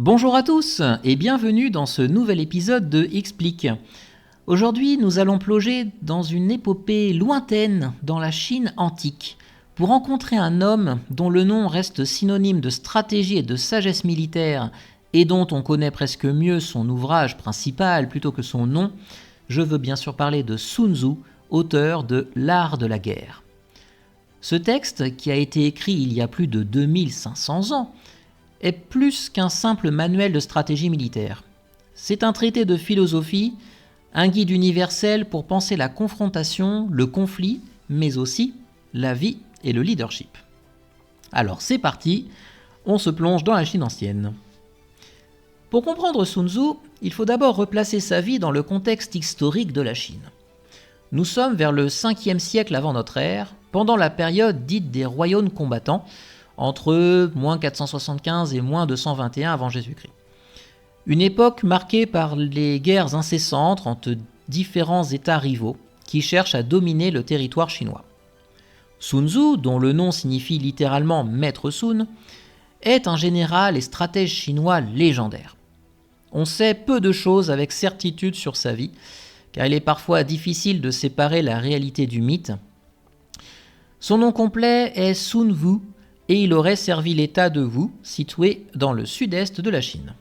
Bonjour à tous et bienvenue dans ce nouvel épisode de Explique. Aujourd'hui, nous allons plonger dans une épopée lointaine dans la Chine antique pour rencontrer un homme dont le nom reste synonyme de stratégie et de sagesse militaire et dont on connaît presque mieux son ouvrage principal plutôt que son nom. Je veux bien sûr parler de Sun Tzu, auteur de L'Art de la guerre. Ce texte, qui a été écrit il y a plus de 2500 ans, est plus qu'un simple manuel de stratégie militaire. C'est un traité de philosophie, un guide universel pour penser la confrontation, le conflit, mais aussi la vie et le leadership. Alors c'est parti, on se plonge dans la Chine ancienne. Pour comprendre Sun Tzu, il faut d'abord replacer sa vie dans le contexte historique de la Chine. Nous sommes vers le 5e siècle avant notre ère, pendant la période dite des royaumes combattants, entre moins 475 et moins 221 avant Jésus-Christ. Une époque marquée par les guerres incessantes entre différents États rivaux qui cherchent à dominer le territoire chinois. Sun Tzu, dont le nom signifie littéralement Maître Sun, est un général et stratège chinois légendaire. On sait peu de choses avec certitude sur sa vie, car il est parfois difficile de séparer la réalité du mythe. Son nom complet est Sun Wu, et il aurait servi l'état de Wu, situé dans le sud-est de la Chine.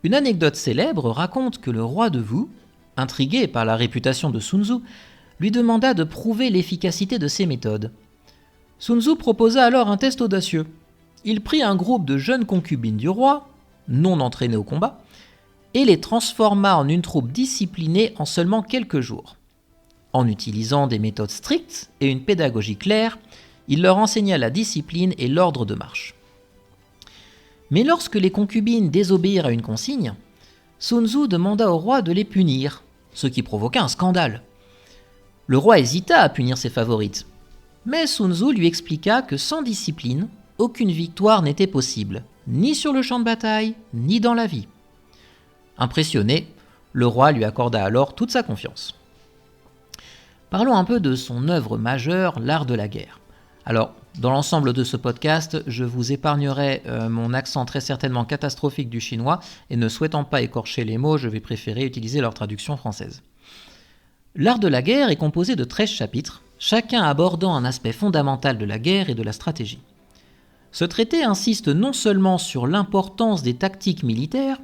Une anecdote célèbre raconte que le roi de Wu, intrigué par la réputation de Sun Tzu, lui demanda de prouver l'efficacité de ses méthodes. Sun Tzu proposa alors un test audacieux. Il prit un groupe de jeunes concubines du roi, non entraînées au combat, et les transforma en une troupe disciplinée en seulement quelques jours. En utilisant des méthodes strictes et une pédagogie claire, il leur enseigna la discipline et l'ordre de marche. Mais lorsque les concubines désobéirent à une consigne, Sun Tzu demanda au roi de les punir, ce qui provoqua un scandale. Le roi hésita à punir ses favorites, mais Sun Tzu lui expliqua que sans discipline, aucune victoire n'était possible, ni sur le champ de bataille, ni dans la vie. Impressionné, le roi lui accorda alors toute sa confiance. Parlons un peu de son œuvre majeure, L'Art de la guerre. Alors, dans l'ensemble de ce podcast, je vous épargnerai mon accent très certainement catastrophique du chinois et ne souhaitant pas écorcher les mots, je vais préférer utiliser leur traduction française. L'Art de la guerre est composé de 13 chapitres, chacun abordant un aspect fondamental de la guerre et de la stratégie. Ce traité insiste non seulement sur l'importance des tactiques militaires,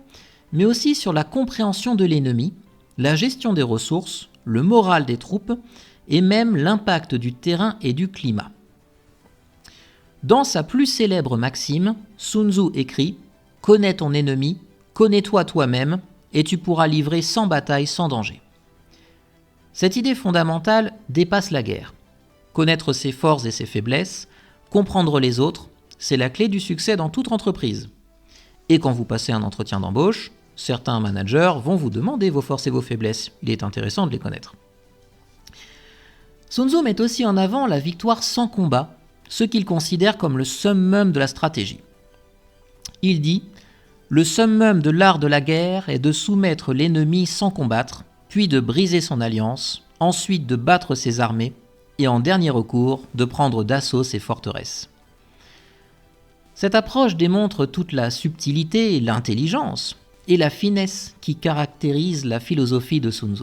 mais aussi sur la compréhension de l'ennemi, la gestion des ressources, le moral des troupes et même l'impact du terrain et du climat. Dans sa plus célèbre maxime, Sun Tzu écrit « Connais ton ennemi, connais-toi toi-même, et tu pourras livrer sans bataille, sans danger. » Cette idée fondamentale dépasse la guerre. Connaître ses forces et ses faiblesses, comprendre les autres, c'est la clé du succès dans toute entreprise. Et quand vous passez un entretien d'embauche, certains managers vont vous demander vos forces et vos faiblesses. Il est intéressant de les connaître. Sun Tzu met aussi en avant la victoire sans combat, ce qu'il considère comme le summum de la stratégie. Il dit « Le summum de l'art de la guerre est de soumettre l'ennemi sans combattre, puis de briser son alliance, ensuite de battre ses armées, et en dernier recours, de prendre d'assaut ses forteresses. » Cette approche démontre toute la subtilité, l'intelligence et la finesse qui caractérisent la philosophie de Sun Tzu.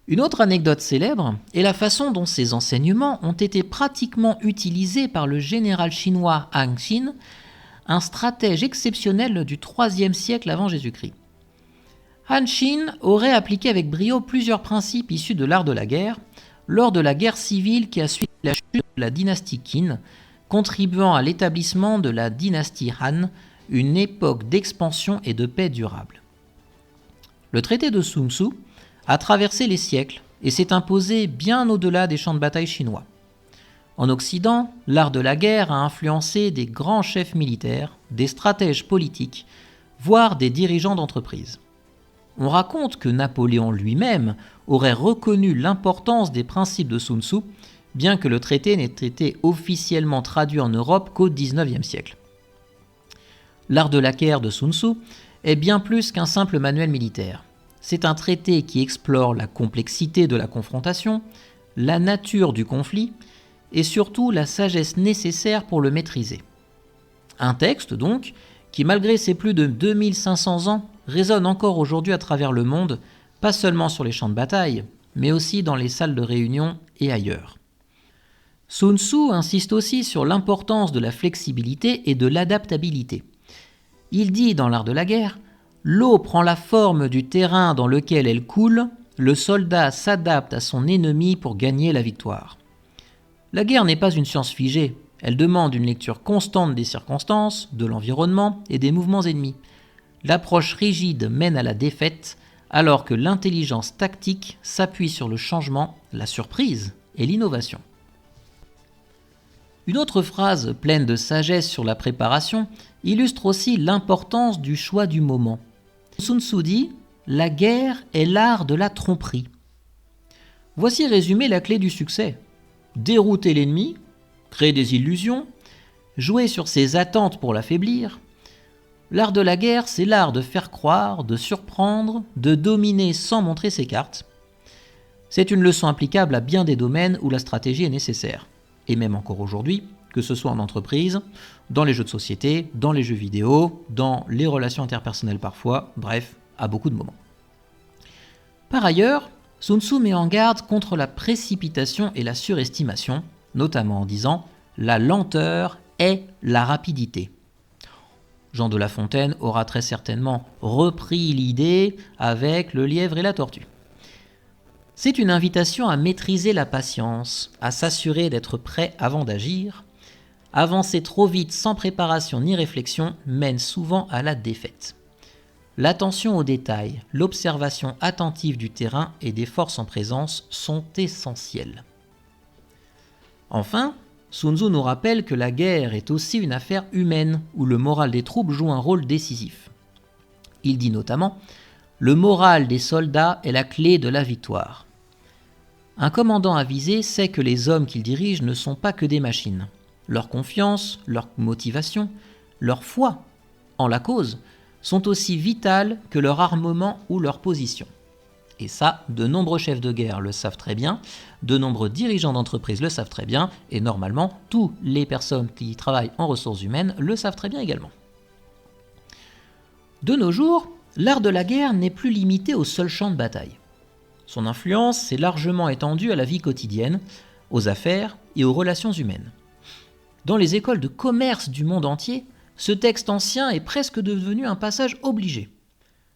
Une autre anecdote célèbre est la façon dont ces enseignements ont été pratiquement utilisés par le général chinois Han Xin, un stratège exceptionnel du IIIe siècle avant Jésus-Christ. Han Xin aurait appliqué avec brio plusieurs principes issus de l'art de la guerre lors de la guerre civile qui a suivi la chute de la dynastie Qin, contribuant à l'établissement de la dynastie Han, une époque d'expansion et de paix durable. Le traité de Sun Tzu a traversé les siècles et s'est imposé bien au-delà des champs de bataille chinois. En Occident, l'art de la guerre a influencé des grands chefs militaires, des stratèges politiques, voire des dirigeants d'entreprises. On raconte que Napoléon lui-même aurait reconnu l'importance des principes de Sun Tzu, bien que le traité n'ait été officiellement traduit en Europe qu'au XIXe siècle. L'art de la guerre de Sun Tzu est bien plus qu'un simple manuel militaire. C'est un traité qui explore la complexité de la confrontation, la nature du conflit et surtout la sagesse nécessaire pour le maîtriser. Un texte, donc, qui malgré ses plus de 2500 ans résonne encore aujourd'hui à travers le monde, pas seulement sur les champs de bataille, mais aussi dans les salles de réunion et ailleurs. Sun Tzu insiste aussi sur l'importance de la flexibilité et de l'adaptabilité. Il dit dans l'art de la guerre, « L'eau prend la forme du terrain dans lequel elle coule, le soldat s'adapte à son ennemi pour gagner la victoire. » La guerre n'est pas une science figée, elle demande une lecture constante des circonstances, de l'environnement et des mouvements ennemis. L'approche rigide mène à la défaite, alors que l'intelligence tactique s'appuie sur le changement, la surprise et l'innovation. Une autre phrase pleine de sagesse sur la préparation illustre aussi l'importance du choix du moment. Sun Tzu dit « La guerre est l'art de la tromperie ». Voici résumé la clé du succès. Dérouter l'ennemi, créer des illusions, jouer sur ses attentes pour l'affaiblir. L'art de la guerre, c'est l'art de faire croire, de surprendre, de dominer sans montrer ses cartes. C'est une leçon applicable à bien des domaines où la stratégie est nécessaire. Et même encore aujourd'hui, que ce soit en entreprise, dans les jeux de société, dans les jeux vidéo, dans les relations interpersonnelles parfois, bref, à beaucoup de moments. Par ailleurs, Sun Tzu met en garde contre la précipitation et la surestimation, notamment en disant « la lenteur est la rapidité ». Jean de La Fontaine aura très certainement repris l'idée avec le lièvre et la tortue. C'est une invitation à maîtriser la patience, à s'assurer d'être prêt avant d'agir. Avancer trop vite sans préparation ni réflexion mène souvent à la défaite. L'attention aux détails, l'observation attentive du terrain et des forces en présence sont essentielles. Enfin, Sun Tzu nous rappelle que la guerre est aussi une affaire humaine où le moral des troupes joue un rôle décisif. Il dit notamment « Le moral des soldats est la clé de la victoire ». Un commandant avisé sait que les hommes qu'il dirige ne sont pas que des machines. Leur confiance, leur motivation, leur foi en la cause sont aussi vitales que leur armement ou leur position. Et ça, de nombreux chefs de guerre le savent très bien, de nombreux dirigeants d'entreprise le savent très bien, et normalement, toutes les personnes qui travaillent en ressources humaines le savent très bien également. De nos jours, l'art de la guerre n'est plus limité au seul champ de bataille. Son influence s'est largement étendue à la vie quotidienne, aux affaires et aux relations humaines. Dans les écoles de commerce du monde entier, ce texte ancien est presque devenu un passage obligé.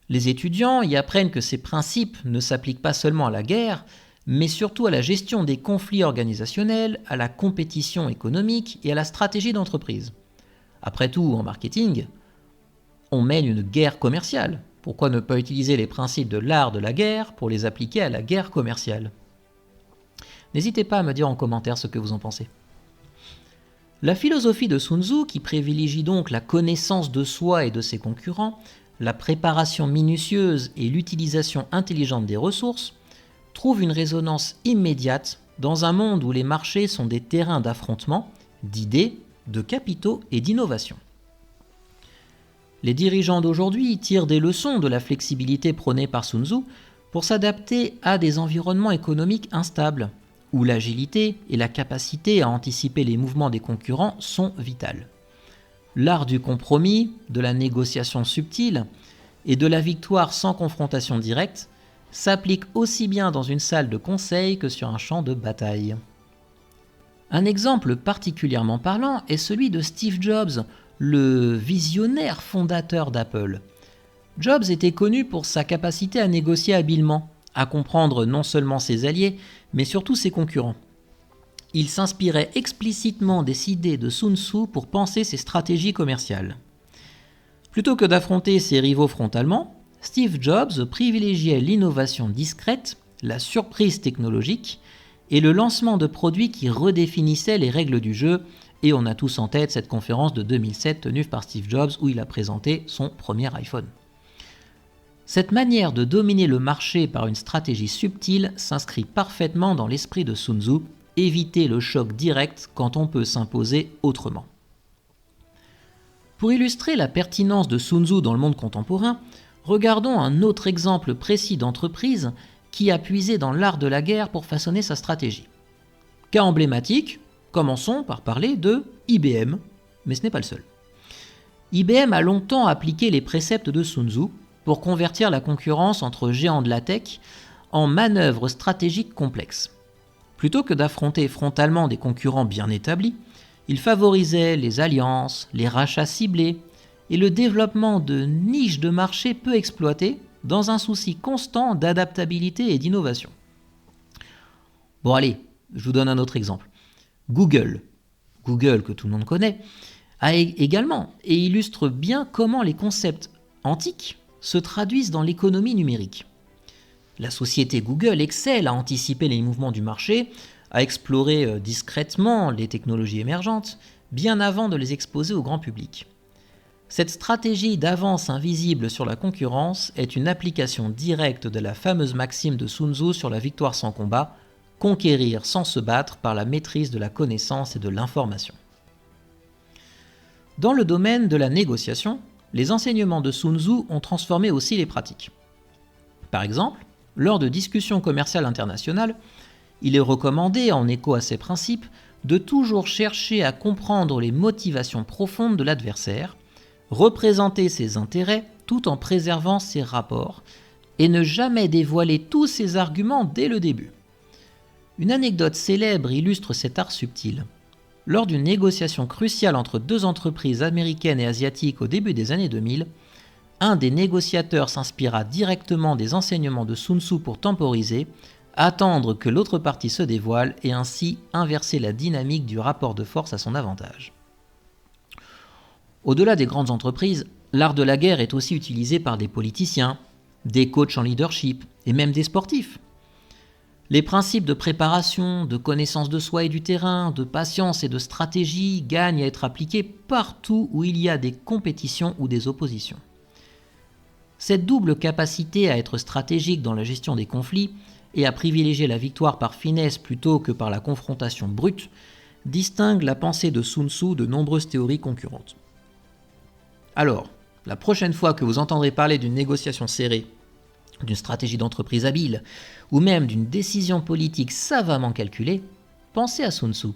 Les étudiants y apprennent que ces principes ne s'appliquent pas seulement à la guerre, mais surtout à la gestion des conflits organisationnels, à la compétition économique et à la stratégie d'entreprise. Après tout, en marketing, on mène une guerre commerciale. Pourquoi ne pas utiliser les principes de l'art de la guerre pour les appliquer à la guerre commerciale ? N'hésitez pas à me dire en commentaire ce que vous en pensez. La philosophie de Sun Tzu, qui privilégie donc la connaissance de soi et de ses concurrents, la préparation minutieuse et l'utilisation intelligente des ressources, trouve une résonance immédiate dans un monde où les marchés sont des terrains d'affrontement, d'idées, de capitaux et d'innovation. Les dirigeants d'aujourd'hui tirent des leçons de la flexibilité prônée par Sun Tzu pour s'adapter à des environnements économiques instables, où l'agilité et la capacité à anticiper les mouvements des concurrents sont vitales. L'art du compromis, de la négociation subtile et de la victoire sans confrontation directe s'applique aussi bien dans une salle de conseil que sur un champ de bataille. Un exemple particulièrement parlant est celui de Steve Jobs, le visionnaire fondateur d'Apple. Jobs était connu pour sa capacité à négocier habilement, à comprendre non seulement ses alliés, mais surtout ses concurrents. Il s'inspirait explicitement des idées de Sun Tzu pour penser ses stratégies commerciales. Plutôt que d'affronter ses rivaux frontalement, Steve Jobs privilégiait l'innovation discrète, la surprise technologique et le lancement de produits qui redéfinissaient les règles du jeu. Et on a tous en tête cette conférence de 2007 tenue par Steve Jobs où il a présenté son premier iPhone. Cette manière de dominer le marché par une stratégie subtile s'inscrit parfaitement dans l'esprit de Sun Tzu, éviter le choc direct quand on peut s'imposer autrement. Pour illustrer la pertinence de Sun Tzu dans le monde contemporain, regardons un autre exemple précis d'entreprise qui a puisé dans l'art de la guerre pour façonner sa stratégie. Cas emblématique, commençons par parler de IBM, mais ce n'est pas le seul. IBM a longtemps appliqué les préceptes de Sun Tzu pour convertir la concurrence entre géants de la tech en manœuvres stratégiques complexes. Plutôt que d'affronter frontalement des concurrents bien établis, il favorisait les alliances, les rachats ciblés et le développement de niches de marché peu exploitées dans un souci constant d'adaptabilité et d'innovation. Bon allez, je vous donne un autre exemple. Google que tout le monde connaît, a également et illustre bien comment les concepts antiques se traduisent dans l'économie numérique. La société Google excelle à anticiper les mouvements du marché, à explorer discrètement les technologies émergentes, bien avant de les exposer au grand public. Cette stratégie d'avance invisible sur la concurrence est une application directe de la fameuse maxime de Sun Tzu sur la victoire sans combat, conquérir sans se battre par la maîtrise de la connaissance et de l'information. Dans le domaine de la négociation, les enseignements de Sun Tzu ont transformé aussi les pratiques. Par exemple, lors de discussions commerciales internationales, il est recommandé, en écho à ces principes, de toujours chercher à comprendre les motivations profondes de l'adversaire, représenter ses intérêts tout en préservant ses rapports, et ne jamais dévoiler tous ses arguments dès le début. Une anecdote célèbre illustre cet art subtil. Lors d'une négociation cruciale entre deux entreprises américaines et asiatiques au début des années 2000, un des négociateurs s'inspira directement des enseignements de Sun Tzu pour temporiser, attendre que l'autre partie se dévoile et ainsi inverser la dynamique du rapport de force à son avantage. Au-delà des grandes entreprises, l'art de la guerre est aussi utilisé par des politiciens, des coachs en leadership et même des sportifs. Les principes de préparation, de connaissance de soi et du terrain, de patience et de stratégie gagnent à être appliqués partout où il y a des compétitions ou des oppositions. Cette double capacité à être stratégique dans la gestion des conflits et à privilégier la victoire par finesse plutôt que par la confrontation brute distingue la pensée de Sun Tzu de nombreuses théories concurrentes. Alors, la prochaine fois que vous entendrez parler d'une négociation serrée, d'une stratégie d'entreprise habile, ou même d'une décision politique savamment calculée, pensez à Sun Tzu.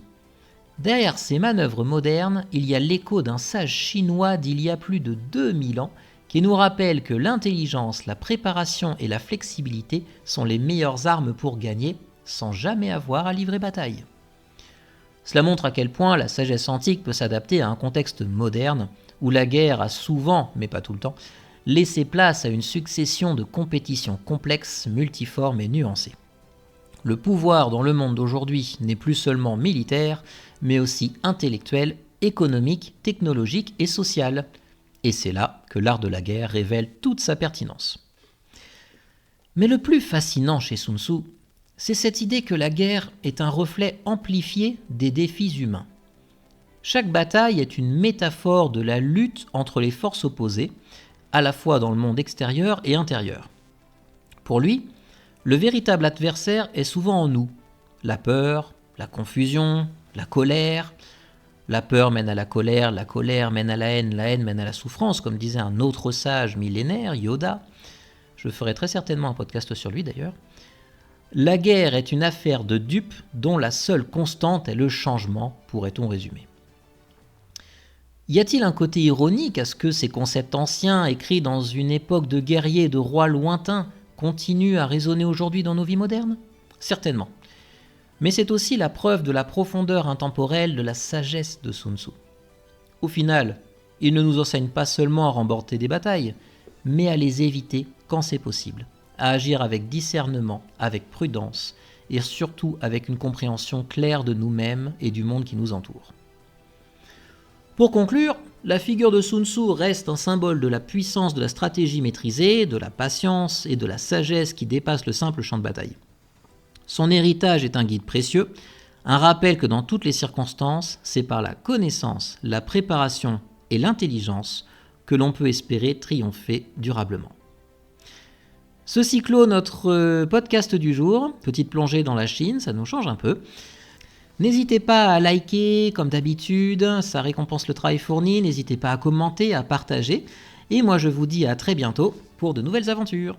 Derrière ces manœuvres modernes, il y a l'écho d'un sage chinois d'il y a plus de 2000 ans qui nous rappelle que l'intelligence, la préparation et la flexibilité sont les meilleures armes pour gagner, sans jamais avoir à livrer bataille. Cela montre à quel point la sagesse antique peut s'adapter à un contexte moderne, où la guerre a souvent, mais pas tout le temps, laissé place à une succession de compétitions complexes, multiformes et nuancées. Le pouvoir dans le monde d'aujourd'hui n'est plus seulement militaire, mais aussi intellectuel, économique, technologique et social. Et c'est là que l'art de la guerre révèle toute sa pertinence. Mais le plus fascinant chez Sun Tzu, c'est cette idée que la guerre est un reflet amplifié des défis humains. Chaque bataille est une métaphore de la lutte entre les forces opposées, à la fois dans le monde extérieur et intérieur. Pour lui, le véritable adversaire est souvent en nous. La peur, la confusion, la colère. La peur mène à la colère mène à la haine mène à la souffrance, comme disait un autre sage millénaire, Yoda. Je ferai très certainement un podcast sur lui d'ailleurs. La guerre est une affaire de dupes dont la seule constante est le changement, pourrait-on résumer. Y a-t-il un côté ironique à ce que ces concepts anciens, écrits dans une époque de guerriers et de rois lointains, continuent à résonner aujourd'hui dans nos vies modernes ? Certainement. Mais c'est aussi la preuve de la profondeur intemporelle de la sagesse de Sun Tzu. Au final, il ne nous enseigne pas seulement à remporter des batailles, mais à les éviter quand c'est possible, à agir avec discernement, avec prudence, et surtout avec une compréhension claire de nous-mêmes et du monde qui nous entoure. Pour conclure, la figure de Sun Tzu reste un symbole de la puissance de la stratégie maîtrisée, de la patience et de la sagesse qui dépasse le simple champ de bataille. Son héritage est un guide précieux, un rappel que dans toutes les circonstances, c'est par la connaissance, la préparation et l'intelligence que l'on peut espérer triompher durablement. Ceci clôt notre podcast du jour, petite plongée dans la Chine, ça nous change un peu. N'hésitez pas à liker comme d'habitude, ça récompense le travail fourni, n'hésitez pas à commenter, à partager, et moi je vous dis à très bientôt pour de nouvelles aventures.